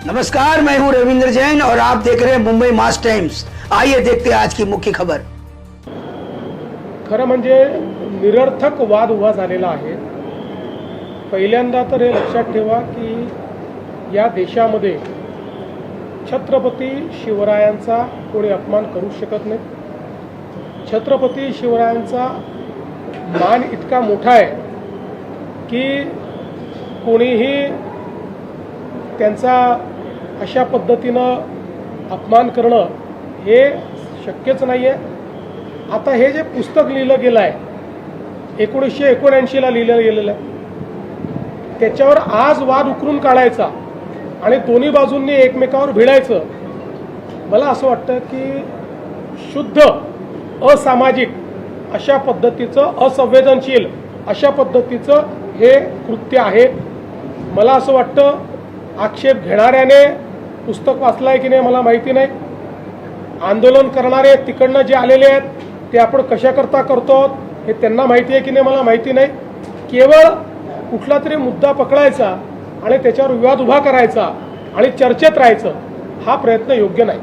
नमस्कार, मैं हूं रविंद्र जैन और आप देख रहे हैं मुंबई मास टाइम्स। आइए देखते हैं आज की मुख्य खबर। खरं म्हणजे निरर्थक वाद उभा झालेला आहे। पहिल्यांदा तर हे लक्षात ठेवा की या देशामध्ये छत्रपती शिवरायांचा कोणी अपमान करू शकत नाही। छत्रपती शिवरायांचा मान इतका मोठा आहे की कोणीही त्यांचा अशा पद्धतीनं अपमान करणं हे शक्यच नाही आहे। आता हे जे पुस्तक लिहिलं गेलं आहे 1979ला लिहिलं गेलेलं आहे, त्याच्यावर आज वाद उकरून काढायचा आणि दोन्ही बाजूंनी एकमेकावर भिडायचं, मला असं वाटतं की शुद्ध असामाजिक अशा पद्धतीचं, असंवेदनशील अशा पद्धतीचं हे कृत्य आहे। मला असं वाटतं आक्षेप घेणाऱ्याने पुस्तक वाचलं आहे की नाही मला माहिती नाही, आंदोलन करणारे तिकडनं जे आलेले आहेत ते आपण कशाकरता करतो हे त्यांना माहिती आहे की नाही मला माहिती नाही। केवळ कुठला तरी मुद्दा पकडायचा आणि त्याच्यावर विवाद उभा करायचा आणि चर्चेत राहायचं हा प्रयत्न योग्य नाही।